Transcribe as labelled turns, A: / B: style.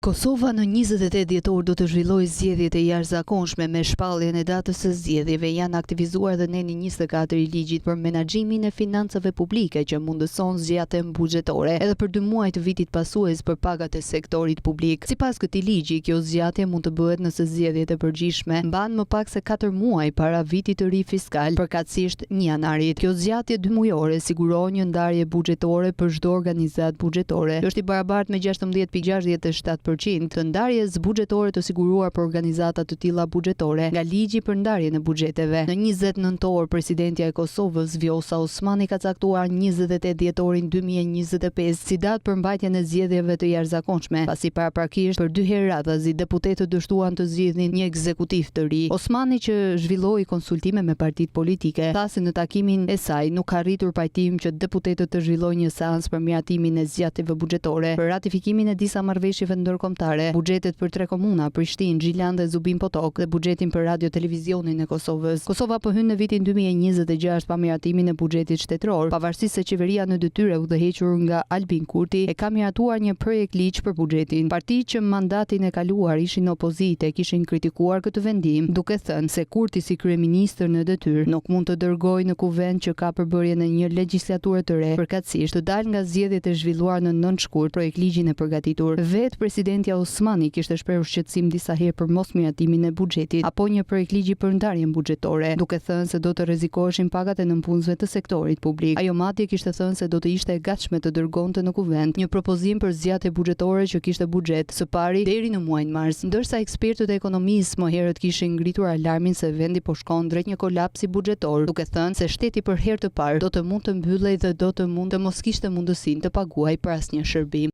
A: Kosova në 28 dhjetor do të zhvillojë zgjedhjet e jashtëzakonshme. Me shpalljen e datës së zgjedhjeve janë aktivizuar dhe neni 24 i ligjit për menaxhimin e financave publike që mundëson zgjatjen buxhetore edhe për 2 muaj të vitit pasues për pagat e sektorit publik. Sipas këtij ligji, kjo zgjatje mund të bëhet nëse zgjedhjet e përgjithshme mbahen më pak se 4 muaj para vitit të ri fiskal, përkatësisht 1 janarit. Kjo zgjatje 2 mujore siguron një ndarje buxhetore për çdo organizatë buxhetore. Është i barabartë me 16.67% të ndarjes buxhetore të siguruar për organizata të tilla buxhetore nga ligji për ndarjen e buxheteve. Në 20 nëntor, presidentja e Kosovës Vjosa Osmani ka caktuar 28 dhjetorin 2025 si datë për mbajtjen e zgjedhjeve të jashtëzakonshme, pasi paraprakisht për 2 herë radhazi deputetët dështuan të zgjidhnin një ekzekutiv të ri. Osmani, që zhvilloi konsultime me partitë politike, tha se në takimin e saj nuk ka arritur pajtim që deputetët të zhvillojnë një seancë për miratimin e zgjatjeve buxhetore për ratifikimin e disa marrëveshjeve ndërkombëtare, buxhetet për 3 komuna, Prishtinë, Xhilan dhe Zubin Potok, dhe buxhetin për radio-televizionin e Kosovës. Kosova po hyn në vitin 2026 pa miratimin e buxhetit shtetëror, pavarësisht se qeveria në detyrë udhëhequr nga Albin Kurti e ka miratuar një projekt ligj për buxhetin. Partitë që mandatin e kaluar ishin opozite kishin kritikuar këtë vendim, duke thënë se Kurti si kryeministër në detyrë nuk mund të dërgojë në kuvend që ka përbërjen e një legjislature të re, përkatësisht të dalë nga zgjedhjet e zhvilluar në 9 shkurt projekt ligjin e përgatitur. Vetë presidentja Osmani kishte shprehur shqetësim disa herë për mos miratimin e buxhetit apo një projekt ligji për ndarjen buxhetore, duke thënë se do të rrezikoheshin pagat e nënpunësve të sektorit publik. Ajo madje kishte thënë se do të ishte e gatshme të dërgonte në kuvend një propozim për zgjatje buxhetore që kishte buxhet së pari deri në muajin mars, ndërsa ekspertët e ekonomisë më herët kishin ngritur alarmin se vendi po shkon drejt një kolapsi buxhetor, duke thënë se shteti për herë të parë do të mund të mbyllej dhe do të mos kishte mundësinë të paguajë për asnjë shërbim.